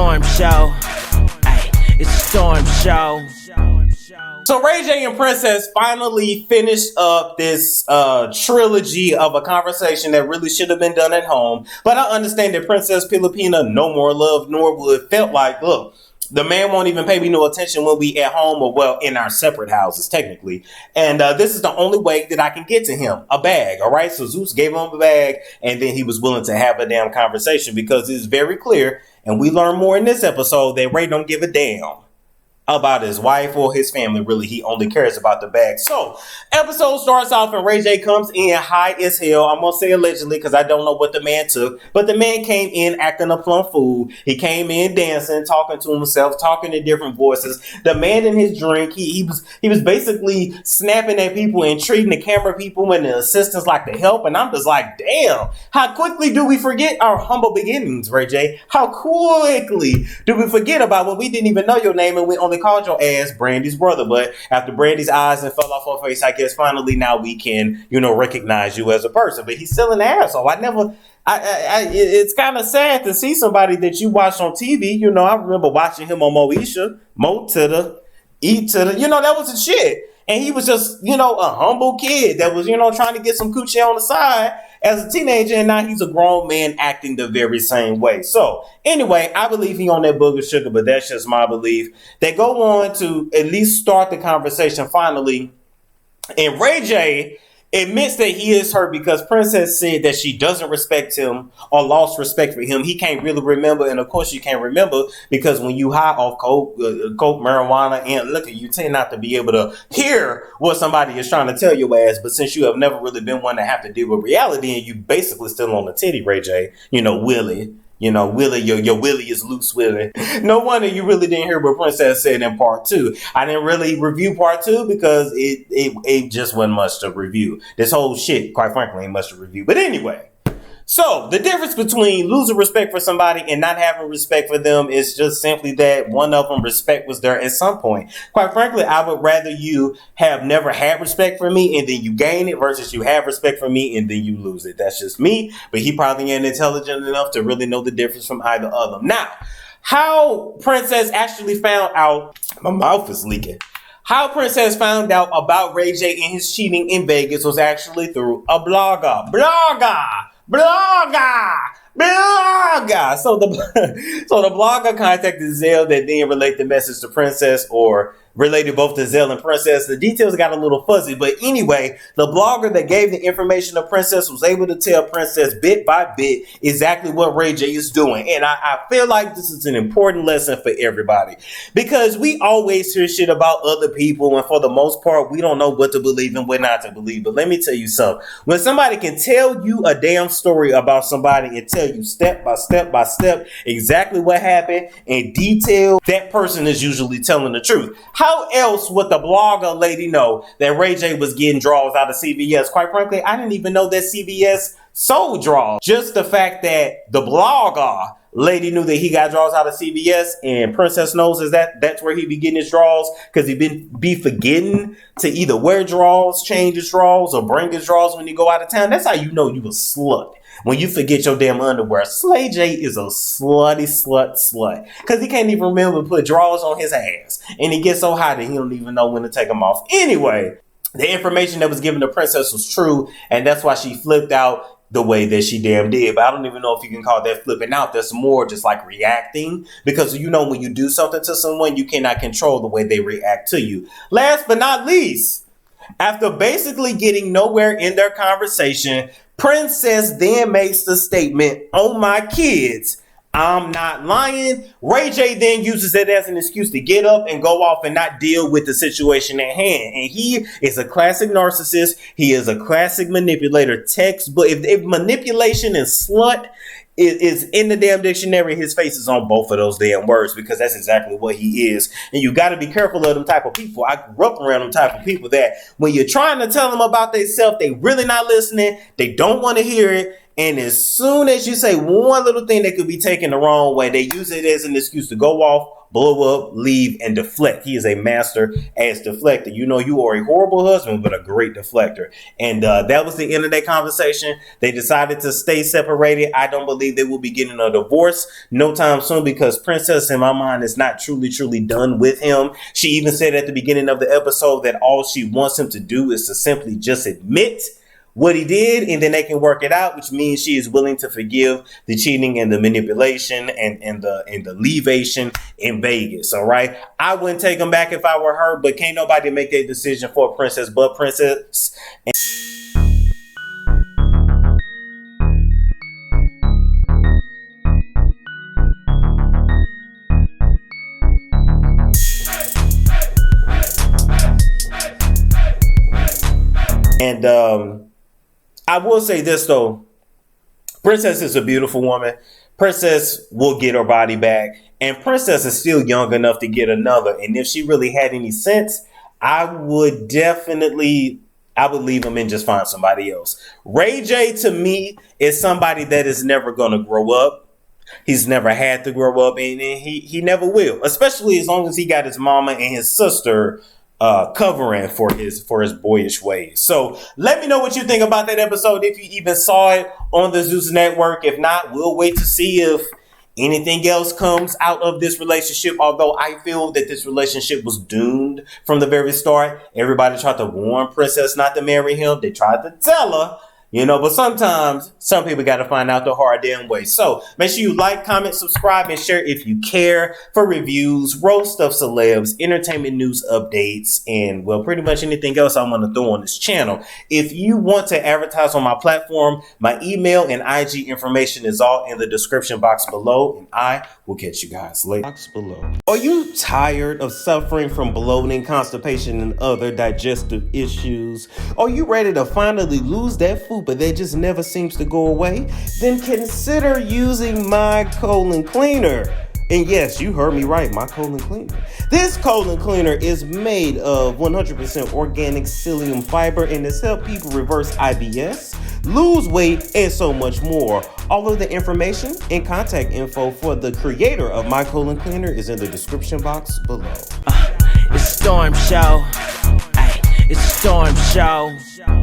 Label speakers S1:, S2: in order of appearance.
S1: storm show. Ay, it's a storm show.
S2: So Ray J and Princess finally finished up this trilogy of a conversation that really should have been done at home. But I understand that Princess Pilipina no more love Norwood felt like, look, the man won't even pay me no attention when we at home or, well, in our separate houses, technically. And this is the only way that I can get to him, a bag, all right? So Zeus gave him a bag, and then he was willing to have a damn conversation because it's very clear, and we learn more in this episode, that Ray don't give a damn about his wife or his family. Really, he only cares about the bag. So, episode starts off and Ray J comes in high as hell. I'm gonna say allegedly because I don't know what the man took, but the man came in acting a plumb fool. He came in dancing, talking to himself, talking in different voices. The man in his drink, he was basically snapping at people and treating the camera people and the assistants like to help. And I'm just like, damn, how quickly do we forget our humble beginnings, Ray J? How quickly do we forget about when we didn't even know your name and we only called your ass Brandy's brother? But after Brandy's eyes and fell off her face, I guess finally now we can, recognize you as a person. But he's still an asshole. It's kind of sad to see somebody that you watch on TV. I remember watching him on Moesha, Mo to the, E to the, that was the shit. And he was just, a humble kid that was, trying to get some coochie on the side as a teenager, and now he's a grown man acting the very same way. So, anyway, I believe he on that booger sugar, but that's just my belief. They go on to at least start the conversation finally, and Ray J admits that he is hurt because Princess said that she doesn't respect him or lost respect for him. He can't really remember, and of course you can't remember because when you high off coke, marijuana, and liquor, you tend not to be able to hear what somebody is trying to tell your ass. But since you have never really been one to have to deal with reality, and you basically still on the titty, Ray J, Willie. Willie, your Willie is loose Willie. No wonder you really didn't hear what Princess said in part 2. I didn't really review part 2 because it just wasn't much to review. This whole shit, quite frankly, ain't much to review. But anyway, so the difference between losing respect for somebody and not having respect for them is just simply that one of them respect was there at some point. Quite frankly, I would rather you have never had respect for me and then you gain it versus you have respect for me and then you lose it. That's just me, but he probably ain't intelligent enough to really know the difference from either of them. Now, how Princess actually found out, my mouth is leaking. How Princess found out about Ray J and his cheating in Vegas was actually through a blogger. So the blogger contacted Zell that then relayed the message to Princess, or related both to Zell and Princess. The details got a little fuzzy, but anyway, the blogger that gave the information to Princess was able to tell Princess bit by bit exactly what Ray J is doing. And I feel like this is an important lesson for everybody, because we always hear shit about other people, and for the most part, we don't know what to believe and what not to believe. But let me tell you something. When somebody can tell you a damn story about somebody and tell you step by step by step exactly what happened in detail, that person is usually telling the truth. How else would the blogger lady know that Ray J was getting draws out of CVS? Quite frankly, I didn't even know that CVS sold draws. Just the fact that the blogger lady knew that he got draws out of CVS and Princess knows is that's where he be getting his draws, because he be forgetting to either wear draws, change his draws, or bring his draws when you go out of town. That's how you know you a slut. When you forget your damn underwear. Slay J is a slutty slut. Because he can't even remember to put drawers on his ass. And he gets so hot that he don't even know when to take them off. Anyway, the information that was given to Princess was true. And that's why she flipped out the way that she damn did. But I don't even know if you can call that flipping out. That's more just like reacting. Because when you do something to someone, you cannot control the way they react to you. Last but not least, after basically getting nowhere in their conversation, Princess then makes the statement, "On my kids, I'm not lying." Ray J then uses it as an excuse to get up and go off and not deal with the situation at hand. And he is a classic narcissist. He is a classic manipulator. Textbook. If manipulation and slut is in the damn dictionary, his face is on both of those damn words, because that's exactly what he is. And you got to be careful of them type of people. I grew up around them type of people that when you're trying to tell them about themselves, they really not listening. They don't want to hear it. And as soon as you say one little thing that could be taken the wrong way, they use it as an excuse to go off blow up, leave, and deflect. He is a master as deflector. You know, you are a horrible husband, but a great deflector. And that was the end of that conversation. They decided to stay separated. I don't believe they will be getting a divorce no time soon, because Princess, in my mind, is not truly done with him. She even said at the beginning of the episode that all she wants him to do is to simply just admit what he did, and then they can work it out, which means she is willing to forgive the cheating and the manipulation and the leavation in Vegas. All right, I wouldn't take him back if I were her, but can't nobody make that decision for Princess but Princess. And I will say this though, Princess is a beautiful woman. Princess will get her body back, and Princess is still young enough to get another. And if she really had any sense, I would leave him and just find somebody else. Ray J, to me, is somebody that is never going to grow up. He's never had to grow up, and he never will, especially as long as he got his mama and his sister covering for his boyish ways. So let me know what you think about that episode, if you even saw it on the Zeus network. If not, we'll wait to see if anything else comes out of this relationship. Although I feel that this relationship was doomed from the very start. Everybody tried to warn Princess not to marry him. They tried to tell her, you know, but sometimes some people got to find out the hard damn way. So make sure you like, comment, subscribe, and share if you care, for reviews, roast of celebs, entertainment news updates, and, well, pretty much anything else I want to throw on this channel. If you want to advertise on my platform, my email and IG information is all in the description box below, and I will catch you guys later. Box below. Are you tired of suffering from bloating, constipation, and other digestive issues? Are you ready to finally lose that food, but that just never seems to go away? Then consider using my colon cleaner. And yes, you heard me right, my colon cleaner. This colon cleaner is made of 100% organic psyllium fiber, and has helped people reverse IBS, lose weight, and so much more. All of the information and contact info for the creator of my colon cleaner is in the description box below.
S1: It's Storm Show. Ay, it's Storm Show.